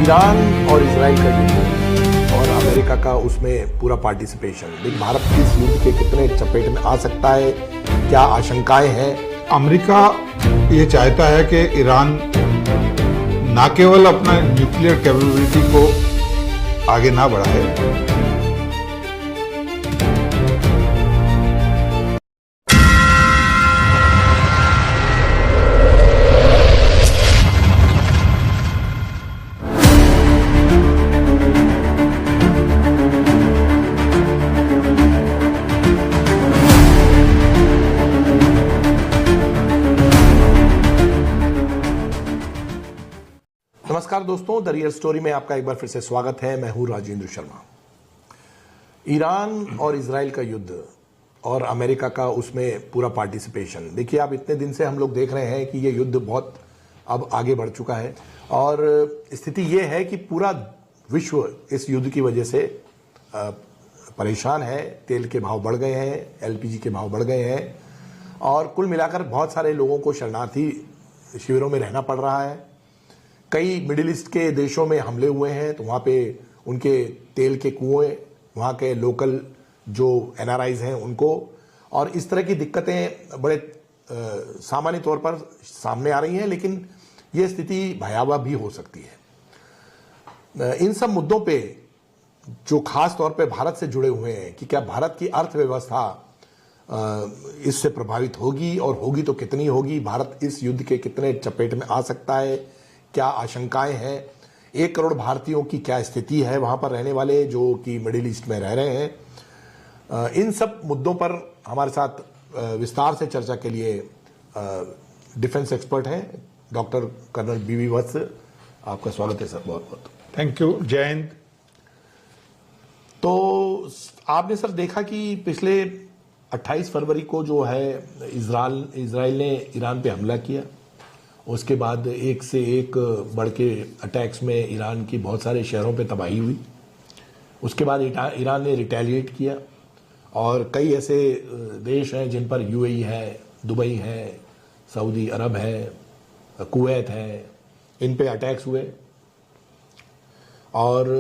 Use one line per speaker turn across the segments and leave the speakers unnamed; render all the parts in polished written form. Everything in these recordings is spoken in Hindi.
ईरान और इजराइल का युद्ध और अमेरिका का उसमें पूरा पार्टिसिपेशन, लेकिन भारत इस युद्ध के कितने चपेट में आ सकता है, क्या आशंकाएं हैं?
अमेरिका ये चाहता है कि ईरान न केवल अपना न्यूक्लियर कैपेबिलिटी को आगे ना बढ़ाए,
नमस्कार दोस्तों, द रियल स्टोरी में आपका एक बार फिर से स्वागत है। मैं हूं राजेंद्र शर्मा। ईरान और इजराइल का युद्ध और अमेरिका का उसमें पूरा पार्टिसिपेशन, देखिए आप इतने दिन से हम लोग देख रहे हैं कि ये युद्ध बहुत अब आगे बढ़ चुका है और स्थिति ये है कि पूरा विश्व इस युद्ध की वजह से परेशान है। तेल के भाव बढ़ गए हैं, एलपीजी के भाव बढ़ गए हैं और कुल मिलाकर बहुत सारे लोगों को शरणार्थी शिविरों में रहना पड़ रहा है। कई मिडिल ईस्ट के देशों में हमले हुए हैं तो वहाँ पे उनके तेल के कुएं, वहाँ के लोकल जो एनआरआईज हैं उनको, और इस तरह की दिक्कतें बड़े सामान्य तौर पर सामने आ रही हैं, लेकिन ये स्थिति भयावह भी हो सकती है। इन सब मुद्दों पे जो खास तौर पे भारत से जुड़े हुए हैं कि क्या भारत की अर्थव्यवस्था इससे प्रभावित होगी और होगी तो कितनी होगी, भारत इस युद्ध के कितने चपेट में आ सकता है, क्या आशंकाएं हैं, 1 करोड़ भारतीयों की क्या स्थिति है वहां पर रहने वाले जो कि मिडिल ईस्ट में रह रहे हैं। इन सब मुद्दों पर हमारे साथ विस्तार से चर्चा के लिए डिफेंस एक्सपर्ट हैं डॉक्टर कर्नल बीवी वत्स। आपका स्वागत है सर, बहुत बहुत
थैंक यू। जय हिंद।
तो आपने सर देखा कि पिछले 28 फरवरी को जो है इजराइल ने ईरान पे हमला किया, उसके बाद एक से एक बढ़ के अटैक्स में ईरान की बहुत सारे शहरों पे तबाही हुई। उसके बाद ईरान ने रिटेलिएट किया और कई ऐसे देश हैं जिन पर यूएई है, दुबई है, सऊदी अरब है, कुवैत है, इन पे अटैक्स हुए। और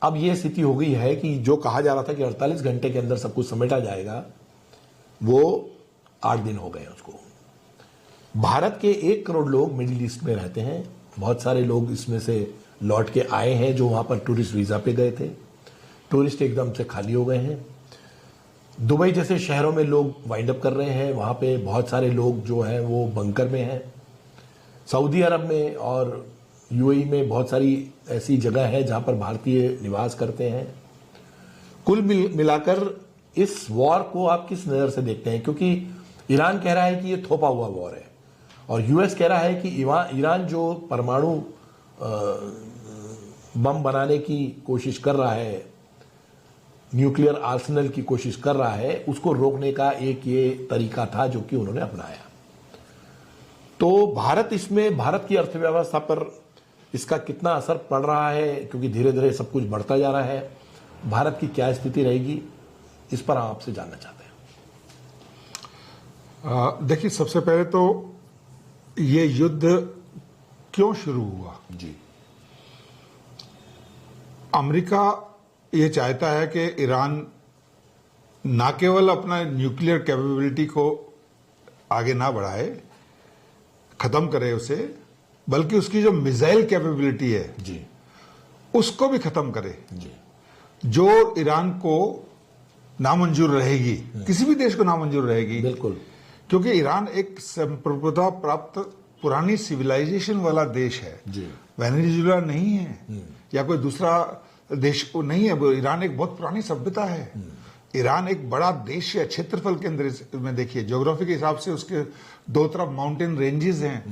अब ये स्थिति हो गई है कि जो कहा जा रहा था कि 48 घंटे के अंदर सब कुछ समेटा जाएगा, वो 8 दिन हो गए उसको। भारत के 1 करोड़ लोग मिडिल ईस्ट में रहते हैं। बहुत सारे लोग इसमें से लौट के आए हैं जो वहां पर टूरिस्ट वीजा पे गए थे। टूरिस्ट एकदम से खाली हो गए हैं। दुबई जैसे शहरों में लोग वाइंड अप कर रहे हैं, वहां पे बहुत सारे लोग जो हैं वो बंकर में हैं। सऊदी अरब में और यूएई में बहुत सारी ऐसी जगह है जहां पर भारतीय निवास करते हैं। कुल मिलाकर इस वॉर को आप किस नजर से देखते हैं? क्योंकि ईरान कह रहा है कि ये थोपा हुआ वॉर है और यूएस कह रहा है कि ईरान जो परमाणु बम बनाने की कोशिश कर रहा है, न्यूक्लियर आर्सेनल की कोशिश कर रहा है, उसको रोकने का एक ये तरीका था जो कि उन्होंने अपनाया। तो भारत की अर्थव्यवस्था पर इसका कितना असर पड़ रहा है, क्योंकि धीरे धीरे सब कुछ बढ़ता जा रहा है, भारत की क्या स्थिति रहेगी, इस पर हम आपसे जानना चाहते हैं।
देखिए, सबसे पहले तो ये युद्ध क्यों शुरू हुआ?
जी,
अमेरिका ये चाहता है कि ईरान ना केवल अपना न्यूक्लियर कैपेबिलिटी को आगे ना बढ़ाए, खत्म करे उसे, बल्कि उसकी जो मिसाइल कैपेबिलिटी है
जी,
उसको भी खत्म करे।
जी,
जो ईरान को नामंजूर रहेगी, किसी भी देश को नामंजूर रहेगी।
बिल्कुल,
क्योंकि ईरान एक संप्रभुता प्राप्त पुरानी सिविलाइजेशन वाला देश है। वेनेजुएला नहीं है या कोई दूसरा देश नहीं है। ईरान एक बहुत पुरानी सभ्यता है। ईरान एक बड़ा देश है क्षेत्रफल के अंदर में। देखिए, ज्योग्राफी के हिसाब से उसके 2 तरफ माउंटेन रेंजेस हैं।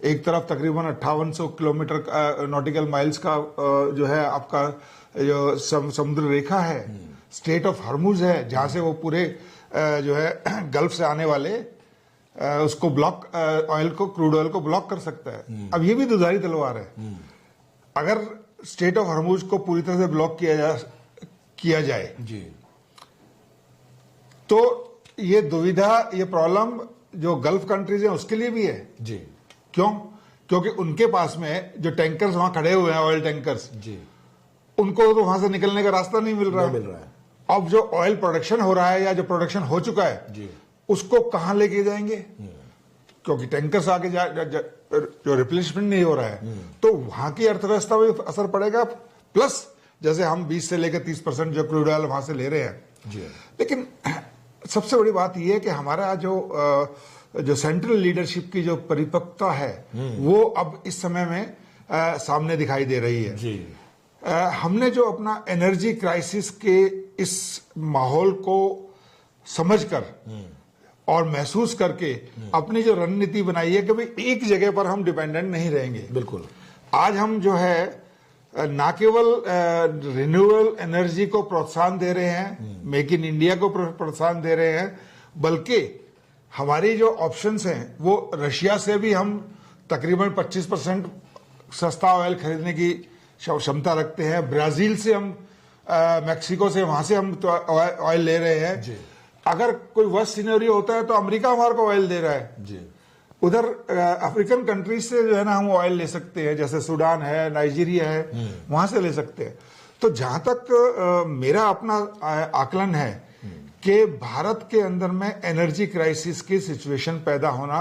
एक तरफ तकरीबन 5800 किलोमीटर नॉटिकल माइल्स का जो है आपका जो समुद्र रेखा है। स्टेट ऑफ हॉर्मुज है जहां से वो पूरे जो है गल्फ से आने वाले उसको ब्लॉक क्रूड ऑयल को ब्लॉक कर सकता है। अब ये भी दुधारी तलवार है। अगर स्टेट ऑफ हॉर्मुज को पूरी तरह से ब्लॉक किया जाए
जी,
तो ये दुविधा, ये प्रॉब्लम जो गल्फ कंट्रीज हैं उसके लिए भी है।
जी,
क्यों? क्योंकि उनके पास में जो टैंकर्स वहां खड़े हुए हैं, ऑयल टैंकर्स,
जी,
उनको तो वहां से निकलने का रास्ता नहीं मिल रहा
है।
अब जो ऑयल प्रोडक्शन हो रहा है या जो प्रोडक्शन हो चुका है
जी,
उसको कहां लेके जाएंगे, क्योंकि टैंकर्स आगे जो रिप्लेसमेंट नहीं हो रहा है, तो वहां की अर्थव्यवस्था में असर पड़ेगा। प्लस जैसे हम 20 से लेकर 30% जो क्रूड ऑयल वहां से ले रहे हैं,
जी,
लेकिन सबसे बड़ी बात यह है कि हमारा जो सेंट्रल लीडरशिप की जो परिपक्वता है वो अब इस समय में सामने दिखाई दे रही है।
जी,
हमने जो अपना एनर्जी क्राइसिस के इस माहौल को समझकर और महसूस करके अपनी जो रणनीति बनाई है कि भाई एक जगह पर हम डिपेंडेंट नहीं रहेंगे।
बिल्कुल।
आज हम जो है ना केवल रिन्यूएबल एनर्जी को प्रोत्साहन दे रहे हैं, मेक इन इंडिया को प्रोत्साहन दे रहे हैं, बल्कि हमारी जो ऑप्शंस हैं वो रशिया से भी हम तकरीबन 25% सस्ता ऑयल खरीदने की क्षमता रखते हैं। ब्राजील से हम मैक्सिको से वहां से हम तो ऑयल ले रहे हैं।
जी।
अगर कोई वर्स्ट सिनेरियो होता है तो अमेरिका हमारे को ऑयल दे रहा है।
जी।
उधर अफ्रीकन कंट्रीज से जो है ना हम ऑयल ले सकते हैं, जैसे सूडान है, नाइजीरिया है, वहां से ले सकते हैं। तो जहां तक मेरा अपना आकलन है कि भारत के अंदर में एनर्जी क्राइसिस की सिचुएशन पैदा होना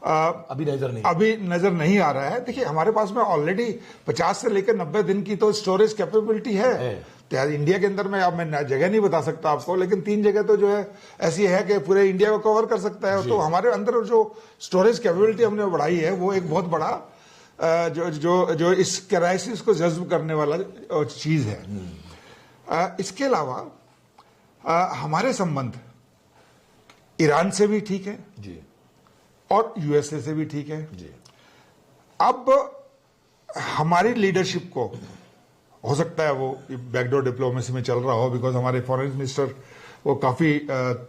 अभी नजर नहीं
आ रहा है। देखिए हमारे पास में ऑलरेडी 50 से लेकर 90 दिन की तो स्टोरेज कैपेबिलिटी है। तो इंडिया के अंदर में, अब मैं जगह नहीं बता सकता आपको, लेकिन 3 जगह तो जो है ऐसी है कि पूरे इंडिया को कवर कर सकता है। तो हमारे अंदर जो स्टोरेज कैपेबिलिटी हमने बढ़ाई है वो एक बहुत बड़ा जो इस क्राइसिस को जज्ब करने वाला चीज है। इसके अलावा हमारे संबंध ईरान से भी ठीक है
जी,
और यूएसए से भी ठीक है
जी।
अब हमारी लीडरशिप को हो सकता है वो बैकडोर डिप्लोमेसी में चल रहा हो, बिकॉज हमारे फॉरेन मिनिस्टर वो काफी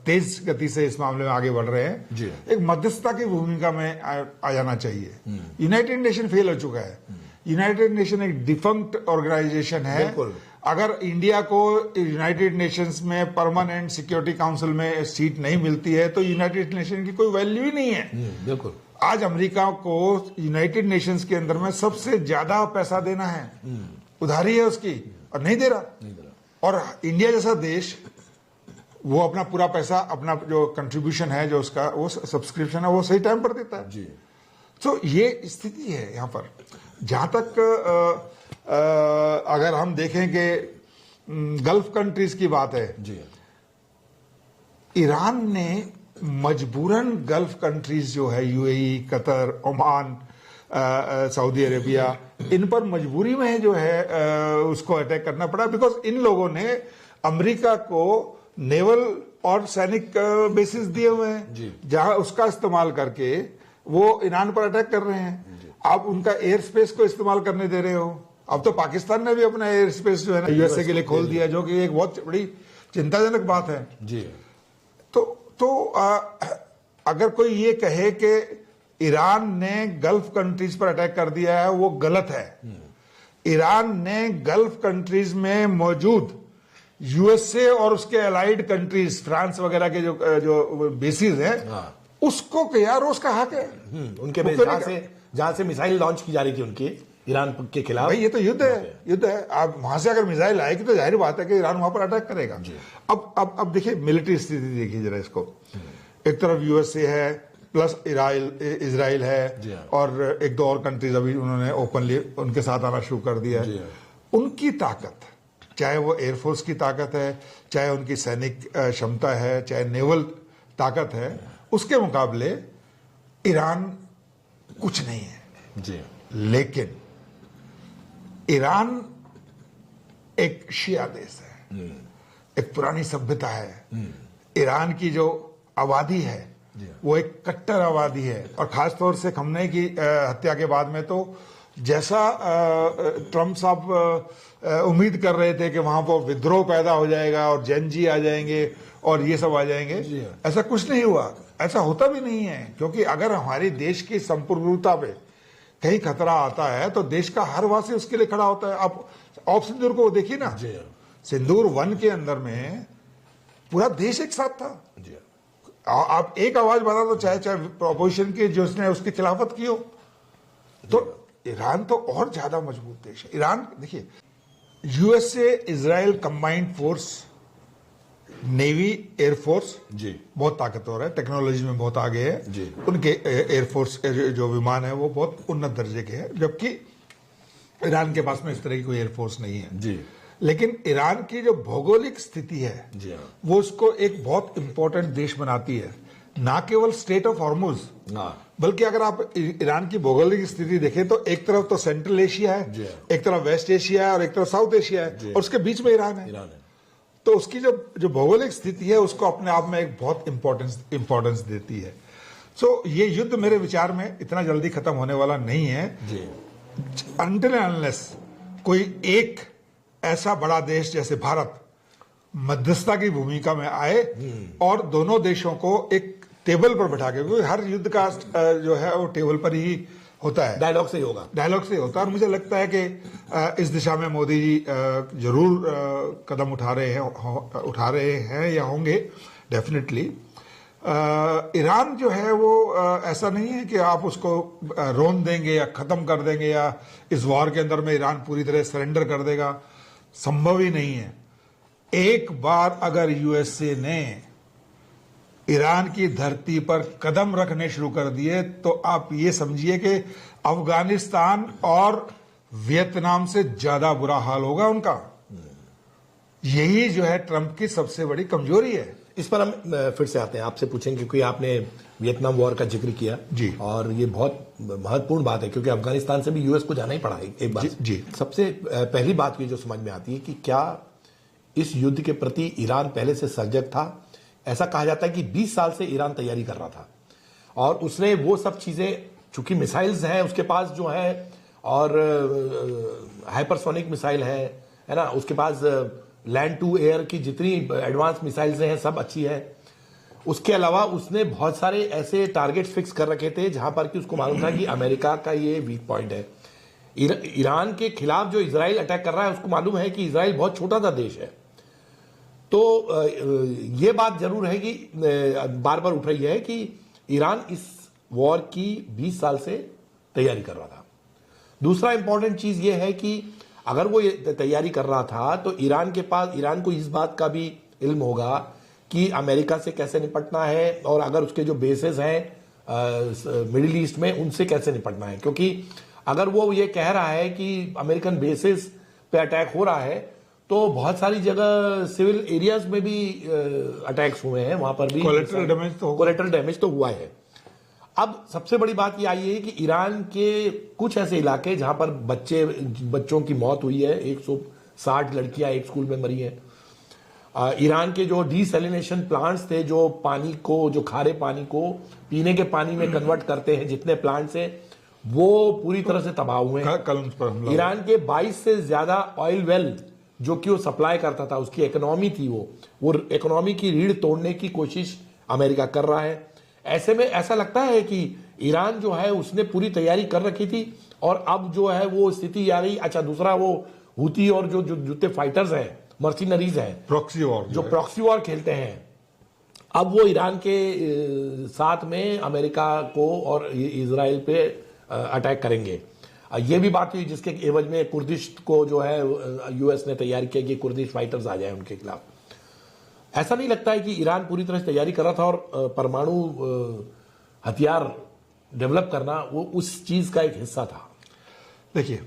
तेज गति से इस मामले में आगे बढ़ रहे हैं
जी।
एक मध्यस्थता की भूमिका में आ जाना चाहिए। यूनाइटेड नेशन फेल हो चुका है। यूनाइटेड नेशन एक डिफंक्ट ऑर्गेनाइजेशन है। अगर इंडिया को यूनाइटेड नेशंस में परमानेंट सिक्योरिटी काउंसिल में सीट नहीं मिलती है तो यूनाइटेड नेशन की कोई वैल्यू ही नहीं है।
बिल्कुल।
आज अमेरिका को यूनाइटेड नेशंस के अंदर में सबसे ज्यादा पैसा देना है, उधारी है उसकी, और नहीं दे रहा। और इंडिया जैसा देश वो अपना पूरा पैसा, अपना जो कंट्रीब्यूशन है, जो उसका वो सब्सक्रिप्शन है, वो सही टाइम पर देता है।
जी।
तो ये स्थिति है यहाँ पर। जहां तक अगर हम देखें कि गल्फ कंट्रीज की बात है
जी,
ईरान ने मजबूरन गल्फ कंट्रीज जो है UAE, Qatar, Oman, Saudi Arabia, इन पर मजबूरी में जो है उसको अटैक करना पड़ा, बिकॉज इन लोगों ने अमेरिका को नेवल और सैनिक बेसिस दिए हुए हैं जहां उसका इस्तेमाल करके वो ईरान पर अटैक कर रहे हैं। आप उनका एयर स्पेस को इस्तेमाल करने दे रहे हो। अब तो पाकिस्तान ने भी अपना एयर स्पेस जो है ना यूएसए के लिए खोल दिया, जो कि एक बहुत बड़ी चिंताजनक बात है जी। तो अगर कोई ये कहे कि ईरान ने गल्फ कंट्रीज पर अटैक कर दिया है, वो गलत है। ईरान ने गल्फ कंट्रीज में मौजूद यूएसए और उसके अलाइड कंट्रीज, फ्रांस वगैरह के जो बेसिस हैं, उसको यार उसका हक है।
उनके बेस जहां से मिसाइल लॉन्च की जा रही थी उनकी ईरान के खिलाफ।
भाई ये तो युद्ध है। आप वहां से अगर मिसाइल आएगी तो जाहिर बात है कि ईरान वहां पर अटैक करेगा। अब देखिए मिलिट्री स्थिति देखिए जरा इसको। एक तरफ यूएसए है, प्लस इजराइल है, और 1-2 और कंट्रीज अभी उन्होंने ओपनली उनके साथ आना शुरू कर दिया है। उनकी ताकत, चाहे वो एयरफोर्स की ताकत है, चाहे उनकी सैनिक क्षमता है, चाहे नेवल ताकत है, उसके मुकाबले ईरान कुछ नहीं है जी। लेकिन ईरान एक शिया देश है, एक पुरानी सभ्यता है। ईरान की जो आबादी है वो एक कट्टर आबादी है, और खासतौर से खमनेई की हत्या के बाद में तो जैसा ट्रम्प साहब उम्मीद कर रहे थे कि वहां पर विद्रोह पैदा हो जाएगा और जेनजी आ जाएंगे और ये सब आ जाएंगे, ऐसा कुछ नहीं हुआ। ऐसा होता भी नहीं है, क्योंकि अगर हमारे देश की संप्रभुता पे कहीं खतरा आता है तो देश का हर वासी उसके लिए खड़ा होता है। आप ऑफ सिंदूर को देखिए ना, सिंदूर 1 के अंदर में पूरा देश एक साथ था। आप एक आवाज बता दो, चाहे अपोजिशन की जिसने उसकी खिलाफत की हो, तो ईरान तो और ज्यादा मजबूत देश है। ईरान देखिए, USA Israel combined force, navy, airforce
जी
बहुत ताकतवर है, टेक्नोलॉजी में बहुत आगे है
जी।
उनके एयरफोर्स जो विमान है वो बहुत उन्नत दर्जे के हैं, जबकि ईरान के पास में इस तरह की कोई एयरफोर्स नहीं है
जी
लेकिन ईरान की जो भौगोलिक स्थिति है
जी हाँ।
वो उसको एक बहुत इंपॉर्टेंट देश बनाती है, ना केवल स्टेट ऑफ हॉर्मुज,
हाँ
बल्कि अगर आप ईरान की भौगोलिक स्थिति देखें तो एक तरफ तो सेंट्रल एशिया
जी
है,
हाँ।
एक तरफ वेस्ट एशिया है और एक तरफ साउथ एशिया है और उसके बीच में ईरान है।
ईरान है।
तो उसकी जो भौगोलिक स्थिति है उसको अपने आप में एक बहुत इंपॉर्टेंस देती है। सो ये युद्ध मेरे विचार में इतना जल्दी खत्म होने वाला नहीं है
जी
अनटिल एंड अनलेस कोई एक ऐसा बड़ा देश जैसे भारत मध्यस्थता की भूमिका में आए और दोनों देशों को एक टेबल पर बैठा के, क्योंकि हर युद्ध का जो है वो टेबल पर ही होता है,
डायलॉग से ही होगा।
डायलॉग से होता है। और मुझे लगता है कि इस दिशा में मोदी जी जरूर कदम उठा रहे हैं या होंगे डेफिनेटली। ईरान जो है वो ऐसा नहीं है कि आप उसको रोन देंगे या खत्म कर देंगे या इस वॉर के अंदर में ईरान पूरी तरह सरेंडर कर देगा, संभव ही नहीं है। एक बार अगर यूएसए ने ईरान की धरती पर कदम रखने शुरू कर दिए तो आप ये समझिए कि अफगानिस्तान और वियतनाम से ज्यादा बुरा हाल होगा उनका। यही जो है ट्रंप की सबसे बड़ी कमजोरी है।
इस पर हम फिर से आते हैं, आपसे पूछेंगे क्योंकि आपने वियतनाम वॉर का जिक्र किया
जी।
और ये बहुत महत्वपूर्ण बात है क्योंकि अफगानिस्तान से भी यूएस को जाना ही पड़ा एक बार।
जी।
सबसे पहली बात ये जो समझ में आती है कि क्या इस युद्ध के प्रति ईरान पहले से सजग था। ऐसा कहा जाता है कि 20 साल से ईरान तैयारी कर रहा था और उसने वो सब चीजें, चूंकि मिसाइल्स हैं उसके पास जो है और हाइपरसोनिक मिसाइल है ना, उसके पास लैंड टू एयर की जितनी एडवांस मिसाइल्स हैं सब अच्छी है। उसके अलावा उसने बहुत सारे ऐसे टारगेट्स फिक्स कर रखे थे जहां पर कि उसको मालूम था कि अमेरिका का ये वीक पॉइंट है। ईरान के खिलाफ जो इजराइल अटैक कर रहा है उसको मालूम है कि इजराइल बहुत छोटा सा देश है। तो ये बात जरूर है कि बार बार उठ रही है कि ईरान इस वॉर की 20 साल से तैयारी कर रहा था। दूसरा इंपॉर्टेंट चीज ये है कि अगर वो तैयारी कर रहा था तो ईरान को इस बात का भी इल्म होगा कि अमेरिका से कैसे निपटना है और अगर उसके जो बेसेस हैं मिडिल ईस्ट में उनसे कैसे निपटना है। क्योंकि अगर वो ये कह रहा है कि अमेरिकन बेसेस पे अटैक हो रहा है तो बहुत सारी जगह सिविल एरियाज में भी अटैक्स हुए हैं, वहां पर भी कोलेटरल डैमेज तो हुआ है। अब सबसे बड़ी बात ये आई है कि ईरान के कुछ ऐसे इलाके जहां पर बच्चों की मौत हुई है, 160 लड़कियां एक स्कूल में मरी हैं। ईरान के जो डिसैलिनेशन प्लांट्स थे जो पानी को, जो खारे पानी को पीने के पानी में कन्वर्ट करते हैं, जितने प्लांट्स हैं वो पूरी तरह से तबाह हुए हैं। ईरान के 22 से ज्यादा ऑयल वेल जो कि वो सप्लाई करता था, उसकी इकोनॉमी थी, वो इकोनॉमी की रीढ़ तोड़ने की कोशिश अमेरिका कर रहा है। ऐसे में ऐसा लगता है कि ईरान जो है उसने पूरी तैयारी कर रखी थी और अब जो है वो स्थिति आ गई। अच्छा, दूसरा वो हुती और जो जुत्ते फाइटर्स हैं, मर्सिनरीज हैं,
प्रॉक्सी वॉर, जो
प्रॉक्सी वॉर खेलते हैं, अब वो ईरान के साथ में अमेरिका को और इजराइल पे अटैक करेंगे। ये भी बात हुई जिसके एवज में कुर्दिश को जो है यूएस ने तैयार किया कि कुर्दिश फाइटर्स आ जाए उनके खिलाफ। ऐसा नहीं लगता है कि ईरान पूरी तरह से तैयारी कर रहा था और परमाणु हथियार डेवलप करना वो उस चीज का एक हिस्सा था।
देखिए,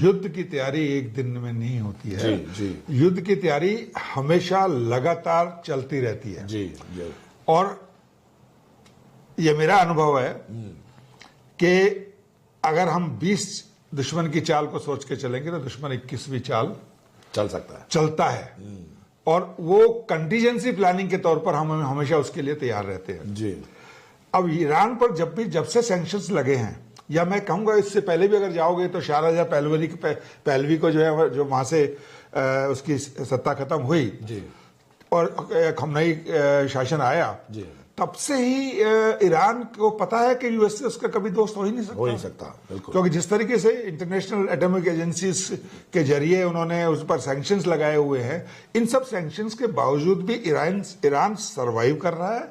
युद्ध की तैयारी एक दिन में नहीं होती है।
जी।
युद्ध की तैयारी हमेशा लगातार चलती रहती है।
जी।
और ये मेरा अनुभव है कि अगर हम 20 दुश्मन की चाल को सोच के चलेंगे तो दुश्मन 21वीं चाल चलता है और वो कंटीजेंसी प्लानिंग के तौर पर हम हमेशा उसके लिए तैयार रहते हैं।
जी।
अब ईरान पर जब से सैंक्शंस लगे हैं, या मैं कहूंगा इससे पहले भी अगर जाओगे तो शाहरजा पहलवी को जो है जो वहां से उसकी सत्ता खत्म हुई
जी।
और खमनई शासन आया जी। तब से ही ईरान को पता है कि यूएस से उसका कभी दोस्त हो ही नहीं सकता
बिल्कुल।
क्योंकि जिस तरीके से इंटरनेशनल एटॉमिक एजेंसीज के जरिए उन्होंने उस पर सैंक्शंस लगाए हुए हैं, इन सब सैंक्शंस के बावजूद भी ईरान सरवाइव कर रहा है।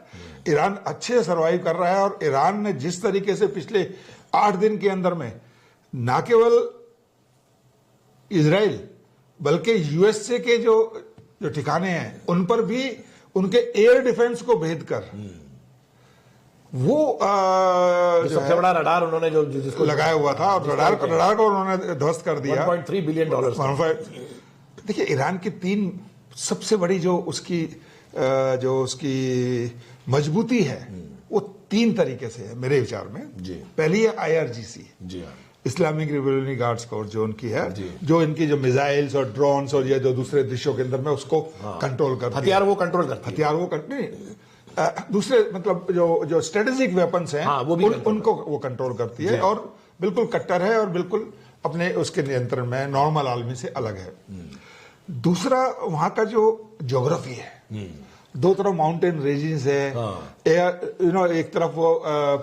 ईरान अच्छे से सर्वाइव कर रहा है, और ईरान ने जिस तरीके से पिछले 8 दिन के अंदर में ना केवल इजराइल बल्कि यूएसए के जो ठिकाने हैं उन पर भी उनके एयर डिफेंस को भेद कर वो
सबसे बड़ा रडार उन्होंने जो जिसको
लगाया हुआ था, और रडार को उन्होंने ध्वस्त कर दिया।
$1.3 बिलियन।
देखिए, ईरान की 3 सबसे बड़ी जो उसकी मजबूती है वो 3 तरीके से है मेरे विचार में
जी।
पहली है IRGC,
जी हाँ,
इस्लामिक रिवॉल्यूशनरी गार्ड्स कोर, जो उनकी है, जो इनकी जो मिसाइल्स और ड्रोन्स और ये जो दूसरे देशों के अंदर में उसको कंट्रोल करती है।
हथियार वो कंट्रोल करती है।
हथियार वो करते दूसरे मतलब जो स्ट्रेटेजिक वेपन्स हैं
वो भी
उनको वो कंट्रोल करती है, और बिल्कुल कट्टर है और बिल्कुल अपने उसके नियंत्रण में, नॉर्मल आदमी से अलग है। दूसरा, वहां का जो ज्योग्राफी है, 2 तरफ माउंटेन रेंजेस है, एक तरफ वो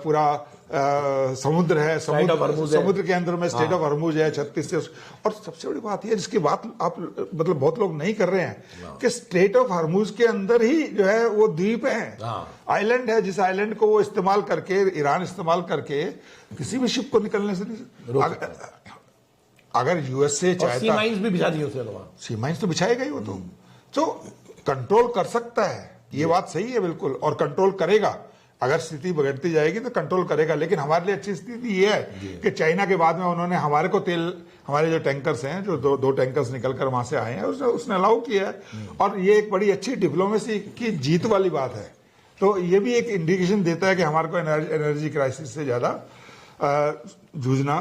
पूरा समुद्र है, समुद्र के अंदर में स्टेट ऑफ हॉर्मुज है 36 से। और सबसे बड़ी बात यह जिसकी बात आप मतलब बहुत लोग नहीं कर रहे हैं कि स्टेट ऑफ हॉर्मुज के अंदर ही जो है वो द्वीप है, आइलैंड है, जिस आइलैंड को वो इस्तेमाल करके, ईरान इस्तेमाल करके किसी भी शिप को निकलने से नहीं, अगर यूएसए चाहता,
सी माइंस भी बिछा दी उसने,
सी माइंस तो बिछाएगा ही वो, तो कंट्रोल कर सकता है, ये बात सही है बिल्कुल, और कंट्रोल करेगा। अगर स्थिति बिगड़ती जाएगी तो कंट्रोल करेगा। लेकिन हमारे लिए अच्छी स्थिति ये है कि चाइना के बाद में उन्होंने हमारे को तेल, हमारे जो टैंकर्स हैं, जो दो टैंकर्स निकलकर वहां से आए हैं, उसने अलाउ किया है, और ये एक बड़ी अच्छी डिप्लोमेसी की जीत वाली बात है। तो ये भी एक इंडिकेशन देता है कि हमारे को एनर्जी क्राइसिस से ज्यादा जूझना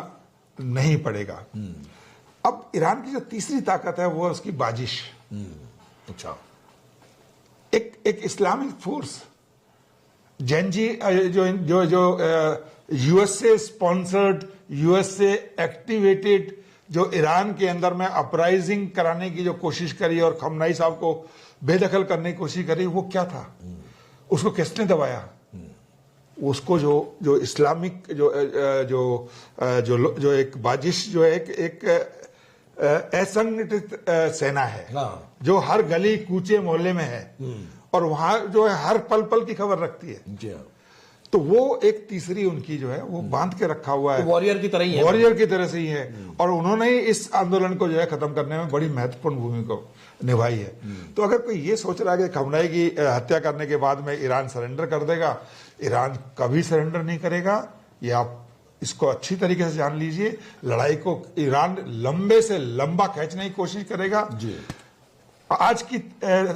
नहीं पड़ेगा। अब ईरान की जो तीसरी ताकत है वो है उसकी बाजिश।
अच्छा,
एक इस्लामिक फोर्स जेनजी जो यूएसए स्पॉन्सर्ड, यूएसए एक्टिवेटेड, जो ईरान के अंदर में अपराइजिंग कराने की जो कोशिश करी और खमनाई साहब को बेदखल करने की कोशिश करी, वो क्या था, उसको किसने दबाया? उसको जो इस्लामिक जो एक बाजिश, जो एक असंगठित सेना है, जो हर गली कूचे मोहल्ले में है, और वहां जो है हर पल पल की खबर रखती है, तो वो एक तीसरी उनकी जो है वो बांध के रखा हुआ है,
वॉरियर की तरह ही है,
वॉरियर की तरह से ही है। और उन्होंने ही इस आंदोलन को जो है खत्म करने में बड़ी महत्वपूर्ण भूमिका निभाई है। तो अगर कोई ये सोच रहा है कि खमनाई की हत्या करने के बाद में ईरान सरेंडर कर देगा, ईरान कभी सरेंडर नहीं करेगा। ये आप इसको अच्छी तरीके से जान लीजिए। लड़ाई को ईरान लंबे से लंबा खींचने की कोशिश करेगा। आज की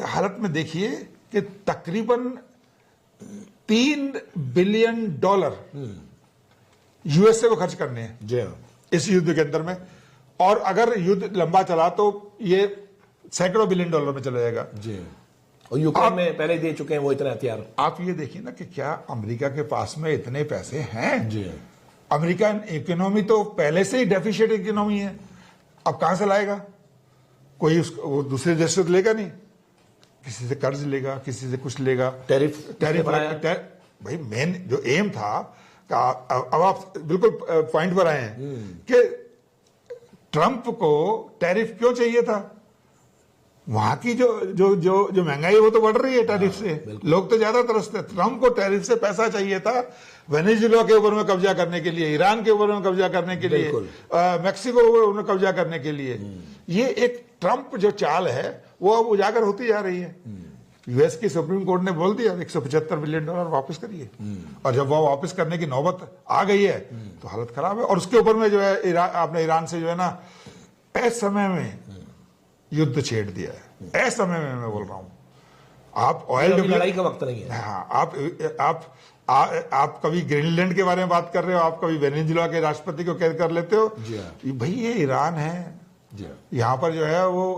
हालत में देखिए कि तकरीबन $3 बिलियन यूएसए को खर्च करने हैं इस युद्ध के अंदर में, और अगर युद्ध लंबा चला तो ये सैकड़ों $बिलियन में चला जाएगा।
और यूक्रेन में पहले दे चुके हैं वो इतने हथियार।
आप ये देखिए ना कि क्या अमेरिका के पास में इतने पैसे हैं? अमेरिकन इकोनॉमी तो पहले से ही डेफिशिएट इकोनॉमी है, अब कहां से लाएगा? कोई वो दूसरे देश से लेगा नहीं, किसी से कर्ज लेगा, किसी से कुछ लेगा, टैरिफ भाई मेन जो एम था। अब आप बिल्कुल पॉइंट पर आए हैं कि ट्रंप को टैरिफ क्यों चाहिए था? वहां की जो महंगाई है वो तो बढ़ रही है टैरिफ से, लोग तो ज्यादा तरसते। ट्रंप को टैरिफ से पैसा चाहिए था वेनेजुएला के ऊपर में कब्जा करने के लिए, ईरान के ऊपर में कब्जा करने के लिए, मैक्सिको के ऊपर में कब्जा करने के लिए। ये एक ट्रंप जो चाल है वो अब उजागर होती जा रही है। यूएस की सुप्रीम कोर्ट ने बोल दिया $175 बिलियन वापस करिए, और जब वो वापस करने की नौबत आ गई है तो हालत खराब है। और उसके ऊपर में जो है आपने ईरान से जो है ना असमय में युद्ध छेड़ दिया है। असमय में मैं बोल रहा हूं, आप ऑयल
लड़ाई का वक्त नहीं है।
हाँ, आप कभी ग्रीनलैंड के बारे में बात कर रहे हो, आप कभी वेनेजुएला के राष्ट्रपति को कैद कर लेते हो। भाई ये ईरान है, यहां पर जो है वो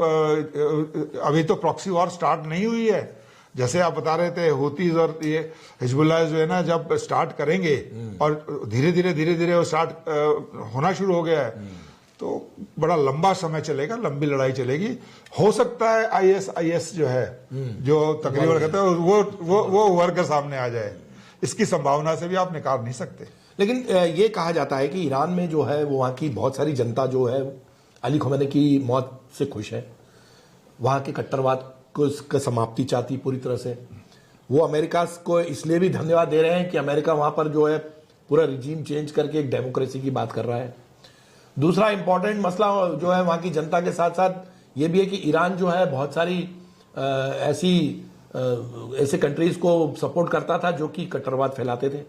अभी तो प्रॉक्सी वॉर स्टार्ट नहीं हुई है। जैसे आप बता रहे थे हुतीज और ये हिजबुल्लाह जो है ना जब स्टार्ट करेंगे, और धीरे धीरे वो स्टार्ट होना शुरू हो गया है, तो बड़ा लंबा समय चलेगा, लंबी लड़ाई चलेगी। हो सकता है आईएस जो है, जो तकरीबन कहते हैं वो उभर कर सामने आ जाए। इसकी संभावना से भी आप निकाल नहीं सकते।
लेकिन ये कहा जाता है कि ईरान में जो है वो वहां की बहुत सारी जनता जो है अली ख़मेनी की मौत से खुश है, वहां के कट्टरवाद को समाप्ति चाहती पूरी तरह से, वो अमेरिका को इसलिए भी धन्यवाद दे रहे हैं कि अमेरिका वहां पर जो है पूरा रिजीम चेंज करके एक डेमोक्रेसी की बात कर रहा है। दूसरा इंपॉर्टेंट मसला जो है वहां की जनता के साथ साथ ये भी है कि ईरान जो है बहुत सारी ऐसे कंट्रीज को सपोर्ट करता था जो कि कट्टरवाद फैलाते थे।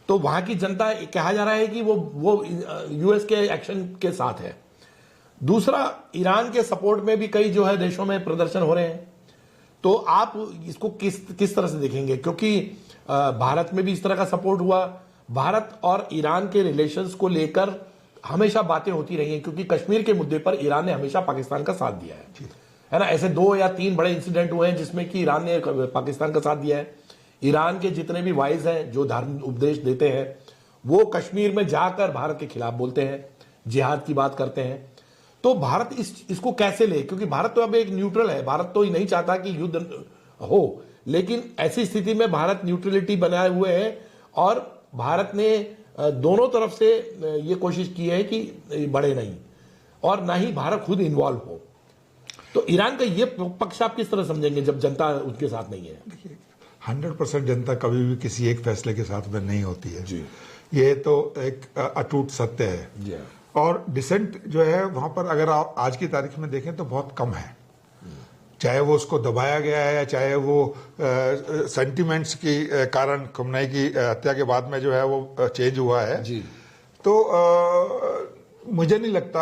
तो वहां की जनता, कहा जा रहा है कि वो यूएस के एक्शन के साथ है। दूसरा, ईरान के सपोर्ट में भी कई जो है देशों में प्रदर्शन हो रहे हैं। तो आप इसको किस तरह से देखेंगे? क्योंकि भारत में भी इस तरह का सपोर्ट हुआ। भारत और ईरान के रिलेशंस को लेकर हमेशा बातें होती रही हैं, क्योंकि कश्मीर के मुद्दे पर ईरान ने हमेशा पाकिस्तान का साथ दिया है ना। ऐसे 2 या 3 बड़े इंसिडेंट हुए हैं जिसमें कि ईरान ने पाकिस्तान का साथ दिया है। ईरान के जितने भी वाइज हैं जो धार्मिक उपदेश देते हैं, वो कश्मीर में जाकर भारत के खिलाफ बोलते हैं, जिहाद की बात करते हैं। तो भारत इसको कैसे ले? क्योंकि भारत तो अब एक न्यूट्रल है, भारत तो नहीं चाहता कि युद्ध हो, लेकिन ऐसी स्थिति में भारत न्यूट्रलिटी बनाए हुए है और भारत ने दोनों तरफ से ये कोशिश की है कि बढ़े नहीं और ना ही भारत खुद इन्वॉल्व हो। तो ईरान का ये पक्ष आप किस तरह समझेंगे जब जनता उसके साथ नहीं है?
देखिए, 100% जनता कभी भी किसी एक फैसले के साथ में नहीं होती है
जी।
ये तो एक अटूट सत्य है
जी।
और डिसेंट जो है वहां पर अगर आप आज की तारीख में देखें तो बहुत कम है। चाहे वो उसको दबाया गया है या चाहे वो सेंटिमेंट्स के कारण खुमनई की हत्या के बाद में जो है वो चेंज हुआ है
जी।
तो मुझे नहीं लगता।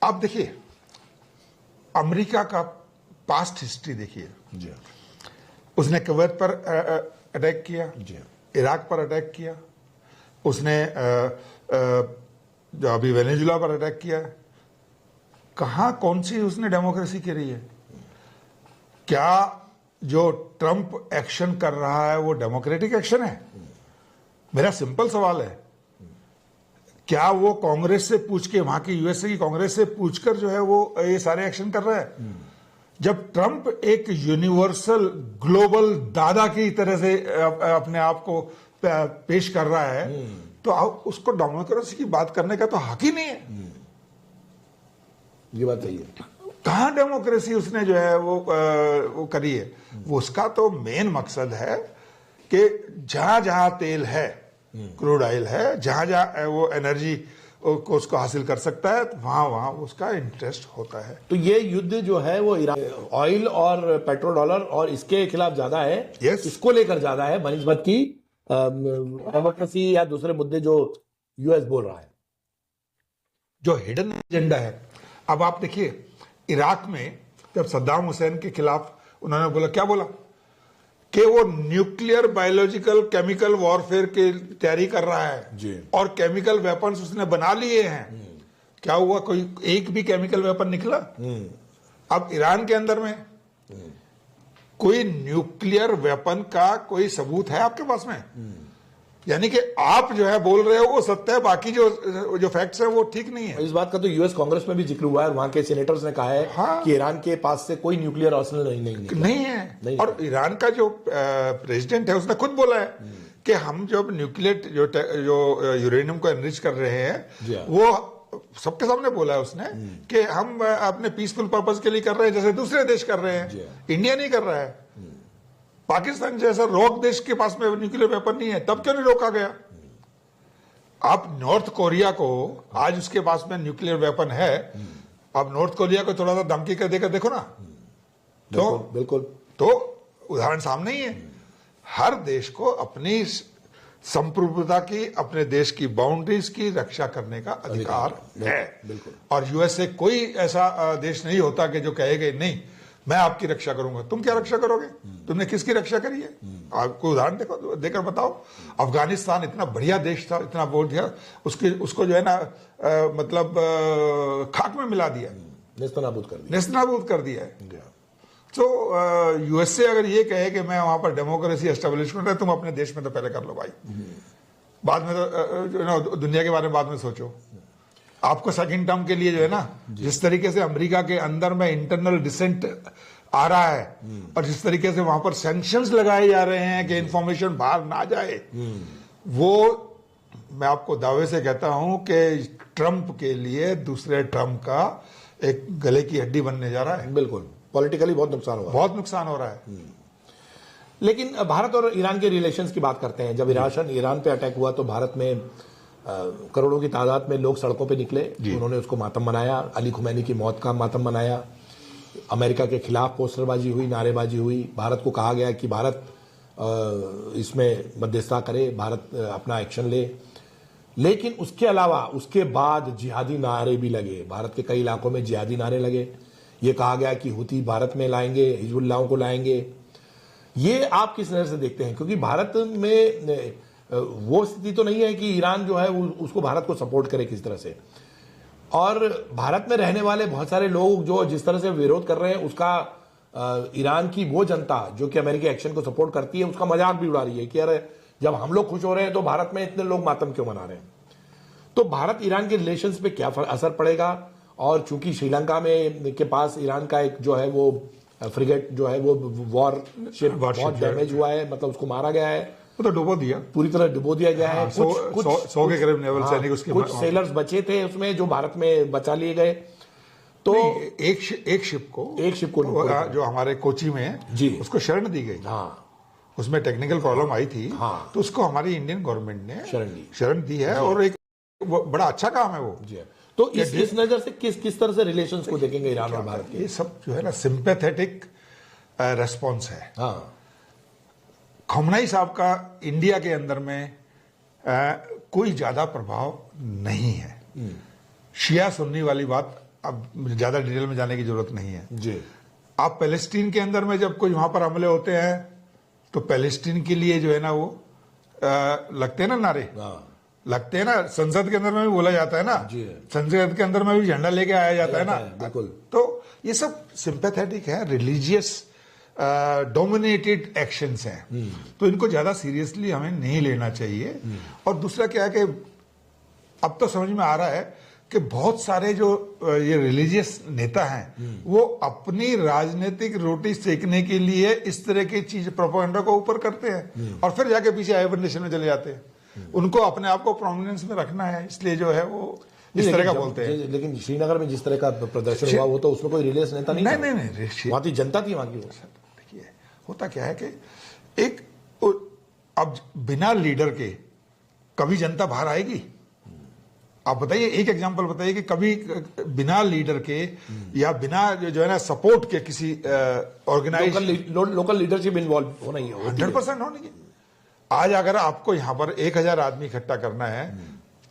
आप देखिए, अमेरिका का पास्ट हिस्ट्री देखिए, उसने कुवैत पर अटैक किया, इराक पर अटैक किया, उसने जो अभी वेनेजुला पर अटैक किया। कहां कौन सी उसने डेमोक्रेसी करी है? क्या जो ट्रंप एक्शन कर रहा है वो डेमोक्रेटिक एक्शन है? मेरा सिंपल सवाल है। क्या वो कांग्रेस से पूछ के, वहां की यूएसए की कांग्रेस से पूछकर जो है वो ये सारे एक्शन कर रहा है? जब ट्रंप एक यूनिवर्सल ग्लोबल दादा की तरह से अपने आप को पेश कर रहा है तो उसको डेमोक्रेसी की बात करने का तो हक ही नहीं है।
ये बात सही है।
कहां डेमोक्रेसी उसने जो है वो करी है? वो उसका तो मेन मकसद है कि जहां जहां तेल है, क्रूड ऑयल है, जहां जहां वो एनर्जी को उसको हासिल कर सकता है, वहां वहां उसका इंटरेस्ट होता है।
तो ये युद्ध जो है वो ऑयल और पेट्रो डॉलर और इसके खिलाफ ज्यादा है।
Yes.
इसको लेकर ज्यादा है बनिस्बत की डेमोक्रेसी या दूसरे मुद्दे जो यूएस बोल रहा है,
जो हिडन एजेंडा है। अब आप देखिए, इराक में जब सद्दाम हुसैन के खिलाफ उन्होंने बोला, क्या बोला कि वो न्यूक्लियर, बायोलॉजिकल, केमिकल वॉरफेयर की तैयारी कर रहा है
जी।
और केमिकल वेपन्स उसने बना लिए हैं। क्या हुआ? कोई एक भी केमिकल वेपन निकला? अब ईरान के अंदर में कोई न्यूक्लियर वेपन का कोई सबूत है आपके पास में? यानी कि आप जो है बोल रहे हो वो सत्य है, बाकी जो फैक्ट्स है वो ठीक नहीं है।
इस बात का तो यूएस कांग्रेस में भी जिक्र हुआ है। वहां के सीनेटर्स ने कहा है
हाँ।
कि ईरान के पास से कोई न्यूक्लियर आर्सेनल नहीं
है।
नहीं।
और ईरान का जो प्रेसिडेंट है उसने खुद बोला है कि हम जब न्यूक्लियर जो यूरेनियम को एनरिच कर रहे हैं वो सबके सामने बोला है उसने कि हम अपने पीसफुल पर्पस के लिए कर रहे हैं, जैसे दूसरे देश कर रहे हैं। इंडिया नहीं कर रहा है। पाकिस्तान जैसा रोक देश के पास में न्यूक्लियर वेपन नहीं है, तब क्यों नहीं रोका गया? आप नॉर्थ कोरिया को, आज उसके पास में न्यूक्लियर वेपन है, आप नॉर्थ कोरिया को थोड़ा सा धमकी कर देकर देखो ना। तो
बिल्कुल
तो उदाहरण सामने ही है। हर देश को अपनी संप्रभुता की, अपने देश की बाउंड्रीज की रक्षा करने का अधिकार है।
बिल्कुल।
और यूएसए कोई ऐसा देश नहीं होता कि जो कहेगा नहीं मैं आपकी रक्षा करूंगा। तुम क्या रक्षा करोगे? तुमने किसकी रक्षा करी है? आपको उदाहरण देकर बताओ। अफगानिस्तान इतना बढ़िया देश था, इतना बोल दिया, उसको जो है ना मतलब खाक में मिला दिया, नेस्तनाबूद कर दिया है। तो यूएसए अगर ये कहे कि मैं वहां पर डेमोक्रेसी एस्टेब्लिश कर रहा, तुम अपने देश में तो पहले कर लो भाई, बाद में तो दुनिया के बारे में बाद में सोचो। आपको सेकंड टर्म के लिए जो है ना, जिस तरीके से अमेरिका के अंदर में इंटरनल डिसेंट आ रहा है और जिस तरीके से वहां पर सैंक्शंस लगाए जा रहे हैं कि इंफॉर्मेशन बाहर ना जाए, वो मैं आपको दावे से कहता हूं कि ट्रंप के लिए दूसरे ट्रंप का एक गले की हड्डी बनने जा रहा है।
बिल्कुल, पॉलिटिकली बहुत नुकसान हो रहा है।
बहुत नुकसान हो रहा है।
लेकिन भारत और ईरान के रिलेशंस की बात करते हैं। जब ईरान पे अटैक हुआ तो भारत में करोड़ों की तादाद में लोग सड़कों पे निकले, उन्होंने उसको मातम मनाया, अली खुमैनी की मौत का मातम मनाया, अमेरिका के खिलाफ पोस्टरबाजी हुई, नारेबाजी हुई, भारत को कहा गया कि भारत इसमें मध्यस्थता करे, भारत अपना एक्शन ले। लेकिन उसके अलावा उसके बाद जिहादी नारे भी लगे, भारत के कई इलाकों में जिहादी नारे लगे। ये कहा गया कि हुती भारत में लाएंगे, हिजबुल्लाह को लाएंगे। ये आप किस नजर से देखते हैं? क्योंकि भारत में वो स्थिति तो नहीं है कि ईरान जो है उसको भारत को सपोर्ट करे किस तरह से, और भारत में रहने वाले बहुत सारे लोग जो जिस तरह से विरोध कर रहे हैं उसका ईरान की वो जनता जो कि अमेरिकी एक्शन को सपोर्ट करती है उसका मजाक भी उड़ा रही है कि अरे जब हम लोग खुश हो रहे हैं तो भारत में इतने लोग मातम क्यों मना रहे हैं। तो भारत ईरान के रिलेशंस पे क्या असर पड़ेगा? और चूंकि श्रीलंका में के पास ईरान का एक जो है वो फ्रिगेट जो है वो वॉरशिप बहुत डैमेज हुआ है, मतलब उसको मारा गया है,
वो तो डुबो दिया,
पूरी तरह डुबो दिया गया है।
कुछ 100 के करीब नेवल सैनिक उसके
कुछ सेलर्स बचे थे उसमें जो भारत में बचा लिए गए। तो
एक शिप को जो हमारे कोची में है उसको शरण दी गई।
हाँ,
उसमें टेक्निकल प्रॉब्लम आई थी।
हाँ,
तो उसको हमारी इंडियन गवर्नमेंट ने
शरण दी
है और एक बड़ा अच्छा काम है वो।
तो इस नजर से किस तरह से रिलेशंस को देखेंगे ईरान और भारत के?
ये सब जो है ना सिंपैथेटिक रेस्पॉन्स है।
हाँ,
खमनाई साहब का इंडिया के अंदर में कोई ज्यादा प्रभाव नहीं है। शिया सुन्नी वाली बात अब ज्यादा डिटेल में जाने की जरूरत नहीं है
जी।
आप पैलेस्टीन के अंदर में जब कोई वहां पर हमले होते हैं तो पैलेस्टीन के लिए जो है ना वो लगते हैं ना नारे, लगते हैं ना, संसद के अंदर में भी बोला जाता है ना, संसद के अंदर में भी झंडा लेके आया जाता है ना,
बिल्कुल।
तो ये सब सिंपैथेटिक है, रिलीजियस डोमिनेटेड एक्शंस हैं, तो इनको ज्यादा सीरियसली हमें नहीं लेना चाहिए। और दूसरा क्या है कि अब तो समझ में आ रहा है कि बहुत सारे जो ये रिलीजियस नेता हैं वो अपनी राजनीतिक रोटी सेकने के लिए इस तरह की चीज प्रोपेगेंडा को ऊपर करते हैं और फिर जाके पीछे हाइबरनेशन में चले जाते हैं। उनको अपने आप को प्रोमिनेंस में रखना है, इसलिए जो है वो इस तरह का बोलते हैं।
लेकिन श्रीनगर में जिस तरह का प्रदर्शन हुआ वो तो उसमें कोई रिलीजियस नेता नहीं,
नहीं
वहां की जनता थी वहां की।
देखिए होता क्या है कि एक अब बिना लीडर के कभी जनता बाहर आएगी? आप बताइए, एक एग्जांपल बताइए कि कभी बिना लीडर के या बिना जो है ना सपोर्ट के किसी ऑर्गेनाइज
लोकल लीडरशिप इन्वॉल्व होना ही है
100% होने की। आज अगर आपको यहां पर 1000 आदमी इकट्ठा करना है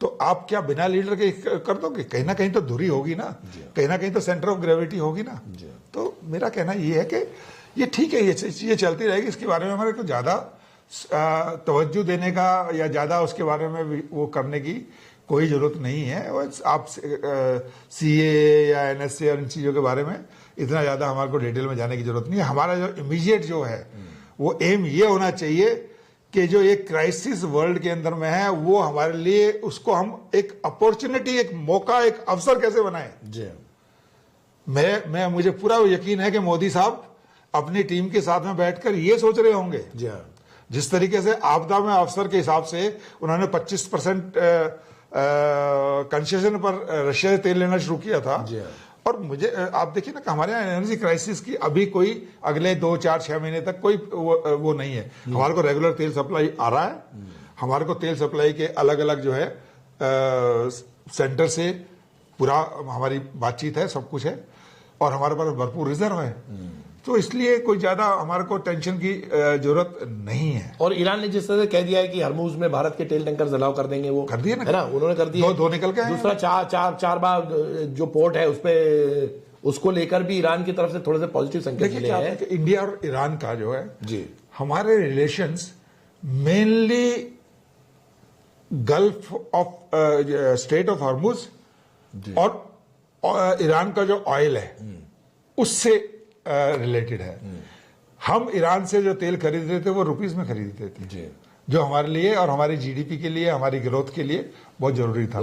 तो आप क्या बिना लीडर के कर दोगे? कहीं ना कहीं तो धुरी होगी ना, कहीं ना कहीं तो सेंटर ऑफ ग्रेविटी होगी ना। तो मेरा कहना ये है कि ये ठीक है, ये चलती रहेगी, इसके बारे में हमारे को ज्यादा तवज्जो देने का या ज्यादा उसके बारे में वो करने की कोई जरूरत नहीं है। और आप सीए या एनएसए और इन चीजों के बारे में इतना ज्यादा हमारे को डिटेल में जाने की जरूरत नहीं है। हमारा जो इमीडिएट जो है वो एम ये होना चाहिए कि जो एक क्राइसिस वर्ल्ड के अंदर में है वो हमारे लिए उसको हम एक अपॉर्चुनिटी, एक मौका, एक अवसर कैसे बनाएं। मैं मुझे पूरा यकीन है कि मोदी साहब अपनी टीम के साथ में बैठकर ये सोच रहे होंगे। जिस तरीके से आपदा में अवसर के हिसाब से उन्होंने 25% कंसेशन पर रशिया से तेल लेना शुरू किया था। और मुझे आप देखिए ना कि हमारे यहाँ एनर्जी क्राइसिस की अभी कोई अगले 2, 4, 6 महीने तक कोई वो नहीं है। हमारे को रेगुलर तेल सप्लाई आ रहा है, हमारे को तेल सप्लाई के अलग अलग जो है सेंटर से पूरा हमारी बातचीत है, सब कुछ है और हमारे पास भरपूर रिजर्व है। तो इसलिए कोई ज्यादा हमारे को टेंशन की जरूरत नहीं है।
और ईरान ने जिस तरह से कह दिया है कि हरमुज में भारत के तेल टैंकर अलाउ कर देंगे, वो
कर दिए ना,
है ना, उन्होंने कर दिया।
दो निकल के
दूसरा चार बार जो पोर्ट है उस पे उसको लेकर भी ईरान की तरफ से थोड़े से पॉजिटिव संकेत मिले हैं।
इंडिया और ईरान का जो है हमारे relations mainly gulf of state of Hormuz और ईरान का जो ऑयल है उससे रिलेटेड है। हम ईरान से जो तेल खरीदते थे वो रुपीस में खरीदते थे, जो हमारे लिए और हमारी जीडीपी के लिए, हमारी ग्रोथ के लिए बहुत जरूरी था।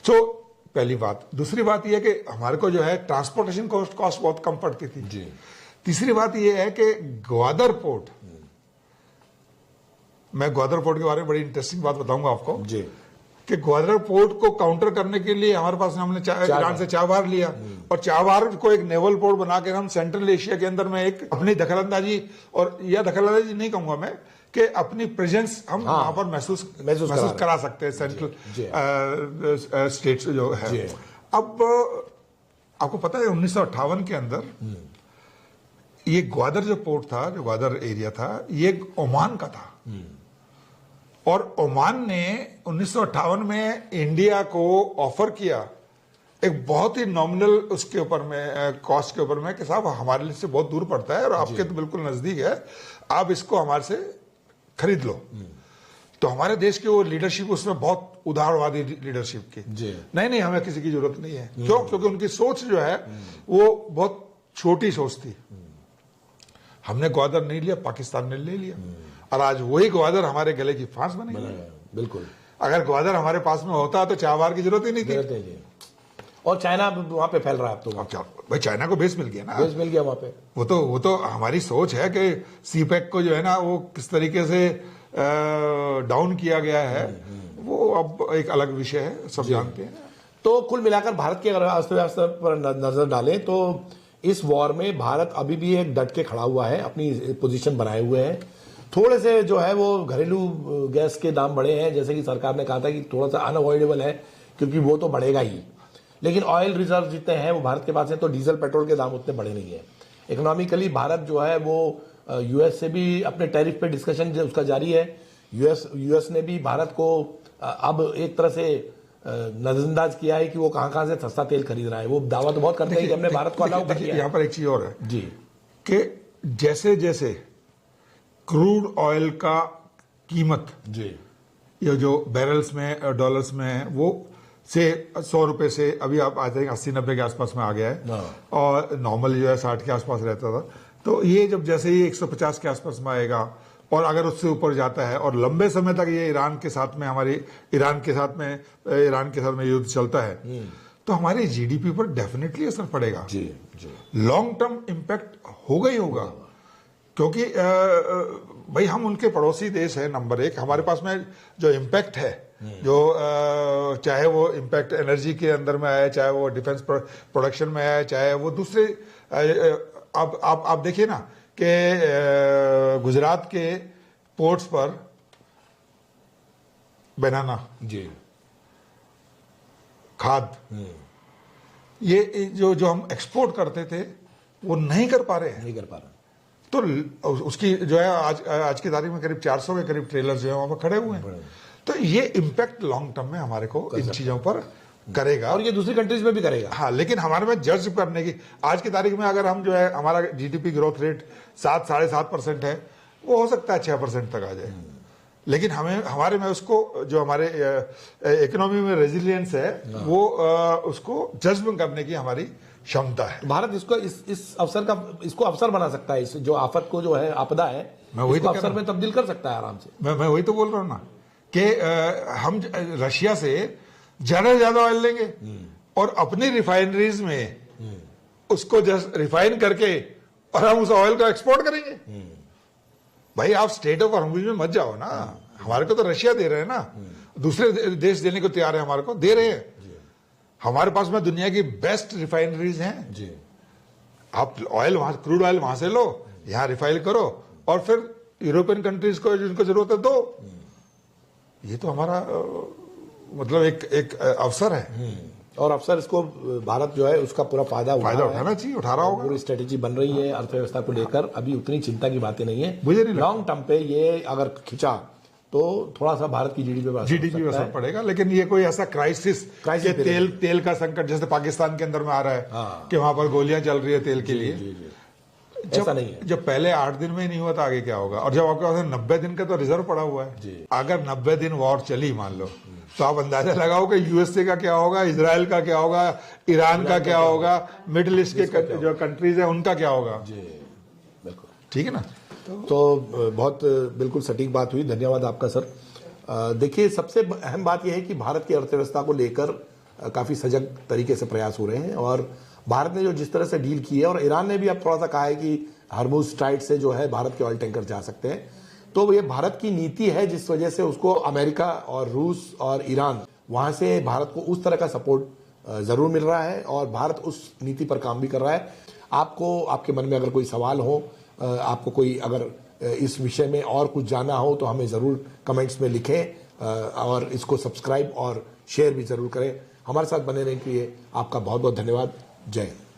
तो पहली बात। दूसरी बात यह है कि हमारे को जो है ट्रांसपोर्टेशन कॉस्ट बहुत कम पड़ती थी। तीसरी बात यह है कि ग्वादर पोर्ट, मैं ग्वादर पोर्ट के बारे में बड़ी इंटरेस्टिंग बात बताऊंगा आपको। कि ग्वादर पोर्ट को काउंटर करने के लिए हमारे पास हमने ईरान से चाबहार लिया, और चाबहार को एक नेवल पोर्ट बनाकर हम सेंट्रल एशिया के अंदर में एक अपनी दखलंदाजी, और या दखलंदाजी नहीं कहूंगा मैं, कि अपनी प्रेजेंस हम वहां पर महसूस करा सकते हैं सेंट्रल स्टेट्स जो है। अब आपको पता है 1958 के अंदर ये ग्वादर जो पोर्ट था, जो ग्वादर एरिया था, ये ओमान का था, और ओमान ने 1958 में इंडिया को ऑफर किया एक बहुत ही नॉमिनल उसके ऊपर में, कॉस्ट के ऊपर में, कि साहब हमारे लिए से बहुत दूर पड़ता है और आपके तो बिल्कुल नजदीक है, आप इसको हमारे से खरीद लो। तो हमारे देश की वो लीडरशिप उसमें बहुत उदारवादी लीडरशिप की, नहीं हमें किसी की जरूरत नहीं है। क्यों? क्योंकि उनकी सोच जो है वो बहुत छोटी सोच थी। हमने ग्वादर नहीं लिया, पाकिस्तान ने ले लिया, और आज वही ग्वादर हमारे गले की फांस बन गई।
बिल्कुल, अगर
ग्वादर हमारे पास में होता तो चाबहार की जरूरत ही नहीं थी।
और चाइना वहां पे फैल रहा है अब तो।
भाई चाइना को बेस मिल गया ना,
बेस मिल गया वहां पे।
वो तो हमारी सोच है कि सीपैक को जो है ना वो किस तरीके से डाउन किया गया है, वो अब एक अलग विषय है, सब जानते हैं।
तो कुल मिलाकर भारत की अगर अर्थव्यवस्था पर नजर डालें तो इस वॉर में भारत अभी भी एक डट के खड़ा हुआ है, अपनी पोजीशन बनाए हुए है। थोड़े से जो है वो घरेलू गैस के दाम बढ़े हैं, जैसे कि सरकार ने कहा था कि थोड़ा सा अनअवॉइडेबल है, क्योंकि वो तो बढ़ेगा ही, लेकिन ऑयल रिजर्व जितने हैं वो भारत के पास है, तो डीजल पेट्रोल के दाम उतने बढ़े नहीं है। इकोनॉमिकली भारत जो है वो यूएस से भी अपने टैरिफ पे डिस्कशन उसका जारी है। यूएस ने भी भारत को अब एक तरह से नजरअंदाज किया है कि वो कहां से सस्ता तेल खरीद रहा है। वो दावा तो बहुत करते हैं कि हमने भारत को अलाउ कर दिया।
यहाँ पर एक चीज और है
जी,
कि जैसे जैसे क्रूड ऑयल का कीमत
जी,
ये जो बैरल्स में डॉलर्स में है, वो से 100 रुपए से अभी आप आ जाएंगे 80-90 के आसपास में आ गया है, और नॉर्मल जो है 60 के आसपास रहता था। तो ये जब जैसे ही 150 के आसपास में आएगा, और अगर उससे ऊपर जाता है, और लंबे समय तक ये ईरान के साथ में युद्ध चलता है, तो हमारी जीडीपी पर डेफिनेटली असर पड़ेगा।
जी, जी।
लॉन्ग टर्म इम्पैक्ट होगा ही होगा, क्योंकि भाई हम उनके पड़ोसी देश है नंबर 1। हमारे पास में जो इम्पैक्ट है, जो चाहे वो इम्पैक्ट एनर्जी के अंदर में आए, चाहे वो डिफेंस प्रोडक्शन में आए, चाहे वो दूसरे, अब आप देखिए ना कि गुजरात के पोर्ट्स पर बनाना,
जी,
खाद, ये जो हम एक्सपोर्ट करते थे वो नहीं कर पा रहे। तो उसकी जो है आज की तारीख में करीब 400 के करीब ट्रेलर जो है वहां पर खड़े हुए हैं। तो ये इम्पैक्ट लॉन्ग टर्म में हमारे को इन चीजों पर करेगा,
और ये दूसरी कंट्रीज में भी करेगा।
हाँ, लेकिन हमारे में जज करने की आज की तारीख में अगर हम जो है हमारा जीडीपी ग्रोथ रेट 7-7.5% है, वो हो सकता है 6% तक आ जाए, लेकिन हमारे में उसको जो हमारे इकोनॉमी में रेजिलियंस है वो उसको जज्ब करने की हमारी क्षमता है।
भारत इसको इस अवसर का इसको अवसर बना सकता है, इस जो आफत को जो है आपदा है,
मैं वही
इसको अवसर में तब्दील कर सकता है आराम से।
मैं वही तो बोल रहा हूँ ना कि हम रशिया से ज्यादा से ज्यादा ऑयल लेंगे और अपनी रिफाइनरीज में उसको जस्ट रिफाइन करके और हम उस ऑयल को एक्सपोर्ट करेंगे। भाई आप स्टेट ऑफ हॉर्मुज में मत जाओ ना, हमारे को तो रशिया दे रहे हैं ना, दूसरे देश देने को तैयार है, हमारे को दे रहे हैं। हमारे पास में दुनिया की बेस्ट रिफाइनरीज हैं जी। आप ऑयल वहां, क्रूड ऑयल वहां से लो, यहां रिफाइन करो और फिर यूरोपियन कंट्रीज को जिनको जरूरत है दो। ये तो हमारा मतलब एक अवसर है
और अवसर इसको भारत जो है उसका पूरा फायदा
उठाना चाहिए, उठा रहा होगा।
पूरी स्ट्रेटेजी बन रही है अर्थव्यवस्था को लेकर, अभी उतनी चिंता की बातें नहीं है।
मुझे नहीं
लॉन्ग टर्म पे ये अगर खिंचा तो थोड़ा सा भारत की जीडीपी
पे असर पड़ेगा, लेकिन ये कोई ऐसा क्राइसिस तेल का संकट जैसे पाकिस्तान के अंदर में आ रहा है कि वहां पर गोलियां चल रही है तेल के लिए,
ऐसा नहीं है।
जब पहले 8 दिन में ही नहीं हुआ था, आगे क्या होगा? और जब आपके पास 90 दिन का तो रिजर्व पड़ा हुआ है, अगर 90 दिन वॉर चली मान लो, तो आप अंदाजा लगाओ कि यूएसए का क्या होगा, इजराइल का क्या होगा, ईरान का क्या होगा, मिडिल ईस्ट के जो कंट्रीज है उनका क्या होगा।
बिल्कुल
ठीक है ना।
तो बहुत बिल्कुल सटीक बात हुई, धन्यवाद आपका सर। देखिए, सबसे अहम बात यह है कि भारत की अर्थव्यवस्था को लेकर काफी सजग तरीके से प्रयास हो रहे हैं और भारत ने जो जिस तरह से डील की है, और ईरान ने भी अब थोड़ा सा कहा है कि हॉर्मुज स्ट्राइट से जो है भारत के ऑयल टैंकर जा सकते हैं, तो ये भारत की नीति है जिस वजह से उसको अमेरिका और रूस और ईरान वहां से भारत को उस तरह का सपोर्ट जरूर मिल रहा है और भारत उस नीति पर काम भी कर रहा है। आपको आपके मन में अगर कोई सवाल हो, आपको कोई अगर इस विषय में और कुछ जानना हो तो हमें जरूर कमेंट्स में लिखें और इसको सब्सक्राइब और शेयर भी जरूर करें। हमारे साथ बने रहने के लिए आपका बहुत बहुत धन्यवाद। जय हिंद।